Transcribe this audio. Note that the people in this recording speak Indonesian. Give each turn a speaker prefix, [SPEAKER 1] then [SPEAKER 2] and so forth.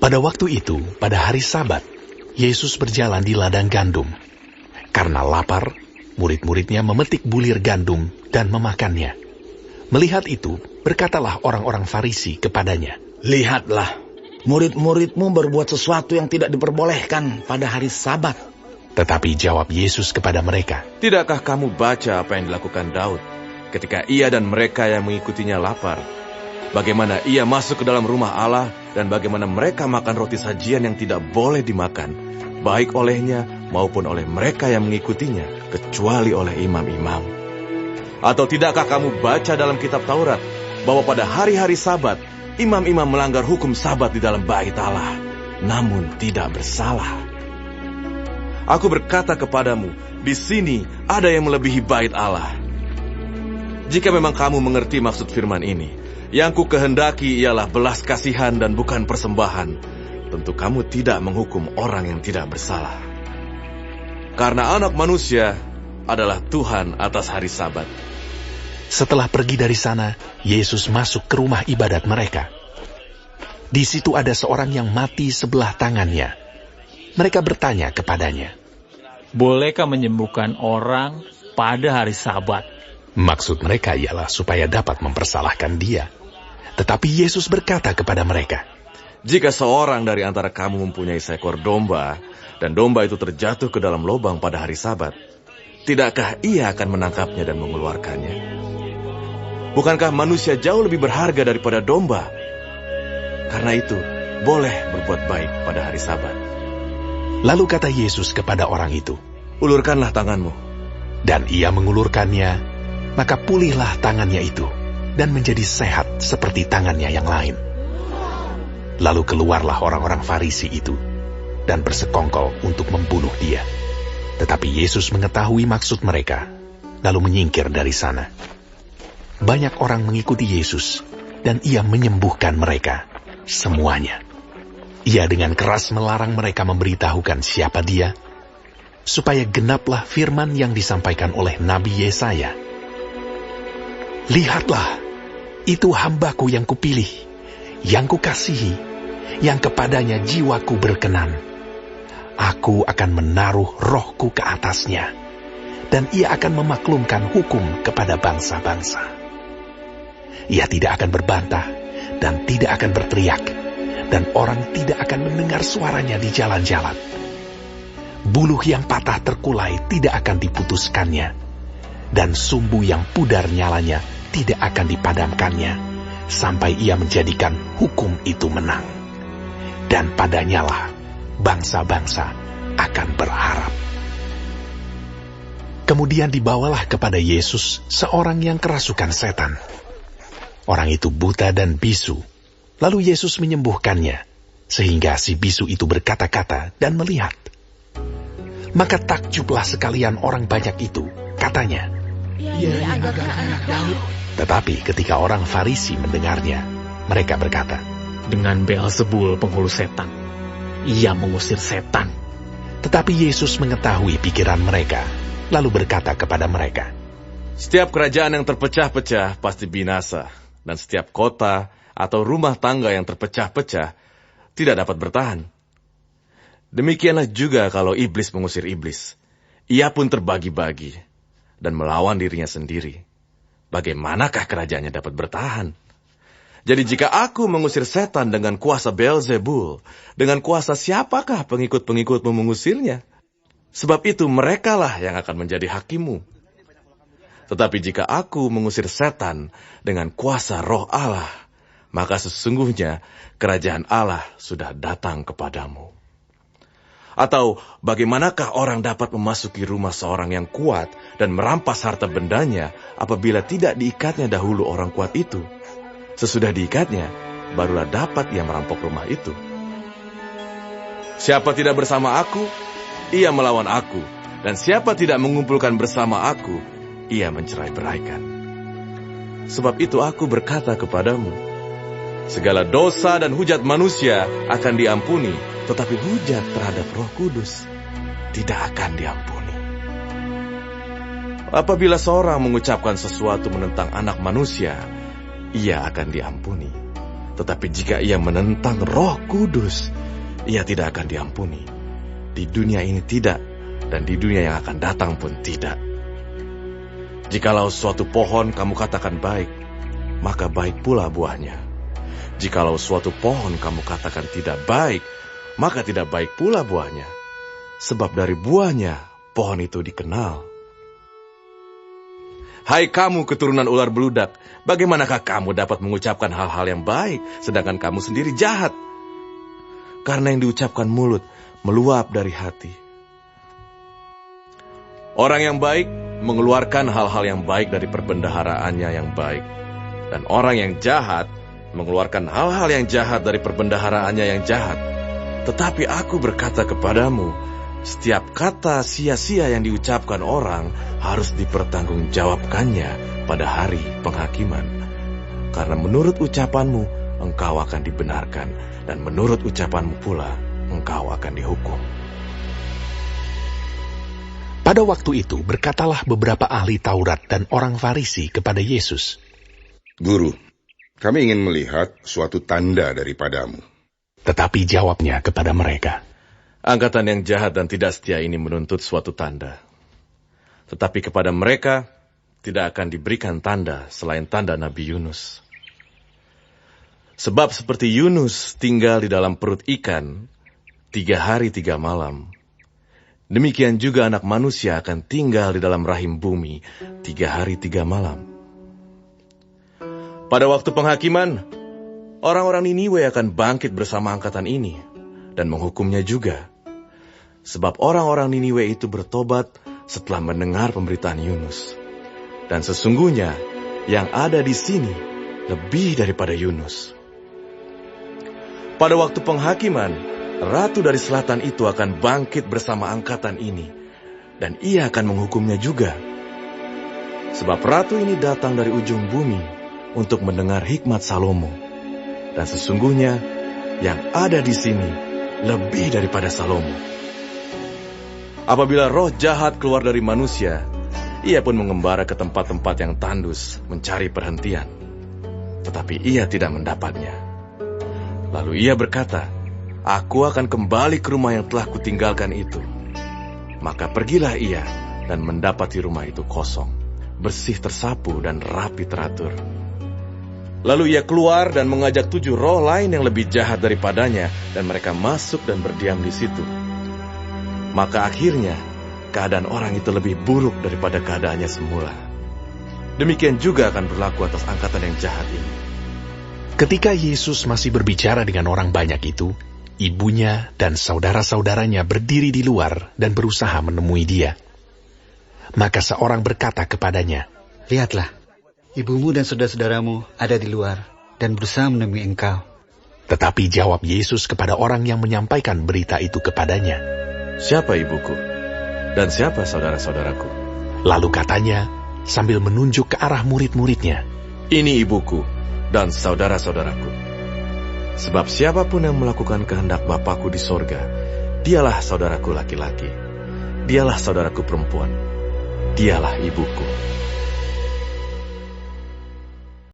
[SPEAKER 1] Pada waktu itu, pada hari Sabat, Yesus berjalan di ladang gandum. Karena lapar, murid-muridnya memetik bulir gandum dan memakannya. Melihat itu, berkatalah orang-orang Farisi kepadanya,
[SPEAKER 2] "Lihatlah, murid-muridmu berbuat sesuatu yang tidak diperbolehkan pada hari Sabat."
[SPEAKER 1] Tetapi jawab Yesus kepada mereka,
[SPEAKER 3] "Tidakkah kamu baca apa yang dilakukan Daud ketika ia dan mereka yang mengikutinya lapar? Bagaimana ia masuk ke dalam rumah Allah dan bagaimana mereka makan roti sajian yang tidak boleh dimakan, baik olehnya maupun oleh mereka yang mengikutinya, kecuali oleh imam-imam. Atau tidakkah kamu baca dalam kitab Taurat bahwa pada hari-hari Sabat, imam-imam melanggar hukum Sabat di dalam bait Allah, namun tidak bersalah? Aku berkata kepadamu, di sini ada yang melebihi bait Allah. Jika memang kamu mengerti maksud firman ini, yang ku kehendaki ialah belas kasihan dan bukan persembahan, tentu kamu tidak menghukum orang yang tidak bersalah. Karena Anak Manusia adalah Tuhan atas hari Sabat."
[SPEAKER 1] Setelah pergi dari sana, Yesus masuk ke rumah ibadat mereka. Di situ ada seorang yang mati sebelah tangannya. Mereka bertanya kepadanya,
[SPEAKER 4] "Bolehkah menyembuhkan orang pada hari Sabat?"
[SPEAKER 1] Maksud mereka ialah supaya dapat mempersalahkan dia. Tetapi Yesus berkata kepada mereka,
[SPEAKER 3] Jika seorang dari antara kamu mempunyai seekor domba, dan domba itu terjatuh ke dalam lubang pada hari Sabat, tidakkah ia akan menangkapnya dan mengeluarkannya? Bukankah manusia jauh lebih berharga daripada domba? Karena itu, boleh berbuat baik pada hari Sabat.
[SPEAKER 1] Lalu kata Yesus kepada orang itu,
[SPEAKER 3] "Ulurkanlah tanganmu."
[SPEAKER 1] Dan ia mengulurkannya, maka pulihlah tangannya itu, dan menjadi sehat seperti tangannya yang lain. Lalu keluarlah orang-orang Farisi itu, dan bersekongkol untuk membunuh dia. Tetapi Yesus mengetahui maksud mereka, lalu menyingkir dari sana. Banyak orang mengikuti Yesus, dan ia menyembuhkan mereka, semuanya. Ia dengan keras melarang mereka memberitahukan siapa dia, supaya genaplah firman yang disampaikan oleh Nabi Yesaya. "Lihatlah, itu hambaku yang kupilih, yang kukasihi, yang kepadanya jiwaku berkenan. Aku akan menaruh rohku ke atasnya, dan ia akan memaklumkan hukum kepada bangsa-bangsa. Ia tidak akan berbantah, dan tidak akan berteriak, dan orang tidak akan mendengar suaranya di jalan-jalan. Buluh yang patah terkulai tidak akan diputuskannya, dan sumbu yang pudar nyalanya tidak akan dipadamkannya, sampai ia menjadikan hukum itu menang. Dan padanyalah bangsa-bangsa akan berharap." Kemudian dibawalah kepada Yesus seorang yang kerasukan setan. Orang itu buta dan bisu. Lalu Yesus menyembuhkannya, sehingga si bisu itu berkata-kata dan melihat. Maka takjublah sekalian orang banyak itu, katanya,
[SPEAKER 5] "Ia agaknya anak Daud."
[SPEAKER 1] Tetapi ketika orang Farisi mendengarnya, mereka berkata,
[SPEAKER 4] "Dengan Beelzebul penghulu setan, ia mengusir setan."
[SPEAKER 1] Tetapi Yesus mengetahui pikiran mereka, lalu berkata kepada mereka,
[SPEAKER 3] Setiap kerajaan yang terpecah-pecah pasti binasa, dan setiap kota atau rumah tangga yang terpecah-pecah tidak dapat bertahan. Demikianlah juga kalau iblis mengusir iblis. Ia pun terbagi-bagi dan melawan dirinya sendiri. Bagaimanakah kerajaannya dapat bertahan? Jadi jika aku mengusir setan dengan kuasa Beelzebul, dengan kuasa siapakah pengikut-pengikutmu mengusirnya? Sebab itu merekalah yang akan menjadi hakimu. Tetapi jika aku mengusir setan dengan kuasa Roh Allah, maka sesungguhnya kerajaan Allah sudah datang kepadamu. Atau bagaimanakah orang dapat memasuki rumah seorang yang kuat dan merampas harta bendanya apabila tidak diikatnya dahulu orang kuat itu? Sesudah diikatnya, barulah dapat ia merampok rumah itu. Siapa tidak bersama aku, ia melawan aku. Dan siapa tidak mengumpulkan bersama aku, ia mencerai-beraikan. Sebab itu aku berkata kepadamu, segala dosa dan hujat manusia akan diampuni, tetapi hujat terhadap Roh Kudus tidak akan diampuni. Apabila seorang mengucapkan sesuatu menentang Anak Manusia, ia akan diampuni. Tetapi jika ia menentang Roh Kudus, ia tidak akan diampuni. Di dunia ini tidak, dan di dunia yang akan datang pun tidak. Jikalau suatu pohon kamu katakan baik, maka baik pula buahnya. Jikalau suatu pohon kamu katakan tidak baik, maka tidak baik pula buahnya. Sebab dari buahnya pohon itu dikenal. Hai kamu keturunan ular beludak, bagaimanakah kamu dapat mengucapkan hal-hal yang baik, sedangkan kamu sendiri jahat? Karena yang diucapkan mulut meluap dari hati. Orang yang baik mengeluarkan hal-hal yang baik dari perbendaharaannya yang baik. Dan orang yang jahat mengeluarkan hal-hal yang jahat dari perbendaharaannya yang jahat. Tetapi aku berkata kepadamu, setiap kata sia-sia yang diucapkan orang harus dipertanggungjawabkannya pada hari penghakiman. Karena menurut ucapanmu, engkau akan dibenarkan, dan menurut ucapanmu pula, engkau akan dihukum.
[SPEAKER 1] Pada waktu itu berkatalah beberapa ahli Taurat dan orang Farisi kepada Yesus,
[SPEAKER 6] Guru, kami ingin melihat suatu tanda daripadamu.
[SPEAKER 1] Tetapi jawabnya kepada mereka,
[SPEAKER 3] Angkatan yang jahat dan tidak setia ini menuntut suatu tanda. Tetapi kepada mereka tidak akan diberikan tanda selain tanda Nabi Yunus. Sebab seperti Yunus tinggal di dalam perut ikan 3 hari 3 malam, demikian juga Anak Manusia akan tinggal di dalam rahim bumi 3 hari 3 malam. Pada waktu penghakiman, orang-orang Niniwe akan bangkit bersama angkatan ini dan menghukumnya juga. Sebab orang-orang Niniwe itu bertobat setelah mendengar pemberitaan Yunus. Dan sesungguhnya yang ada di sini lebih daripada Yunus. Pada waktu penghakiman, Ratu dari Selatan itu akan bangkit bersama angkatan ini, dan ia akan menghukumnya juga. Sebab Ratu ini datang dari ujung bumi untuk mendengar hikmat Salomo. Dan sesungguhnya yang ada di sini lebih daripada Salomo. Apabila roh jahat keluar dari manusia, ia pun mengembara ke tempat-tempat yang tandus mencari perhentian. Tetapi ia tidak mendapatnya. Lalu ia berkata, Aku akan kembali ke rumah yang telah kutinggalkan itu. Maka pergilah ia dan mendapati rumah itu kosong, bersih tersapu dan rapi teratur. Lalu ia keluar dan mengajak 7 roh lain yang lebih jahat daripadanya, dan mereka masuk dan berdiam di situ. Maka akhirnya, keadaan orang itu lebih buruk daripada keadaannya semula. Demikian juga akan berlaku atas angkatan yang jahat ini.
[SPEAKER 1] ketika Yesus masih berbicara dengan orang banyak itu, ibunya dan saudara-saudaranya berdiri di luar dan berusaha menemui dia. Maka seorang berkata kepadanya,
[SPEAKER 7] Lihatlah, ibumu dan saudara-saudaramu ada di luar dan berusaha menemui engkau.
[SPEAKER 1] Tetapi jawab Yesus kepada orang yang menyampaikan berita itu kepadanya,
[SPEAKER 3] Siapa ibuku? Dan siapa saudara-saudaraku?
[SPEAKER 1] Lalu katanya, sambil menunjuk ke arah murid-muridnya,
[SPEAKER 3] Ini ibuku dan saudara-saudaraku. Sebab siapapun yang melakukan kehendak Bapakku di sorga, dialah saudaraku laki-laki, dialah saudaraku perempuan, dialah ibuku.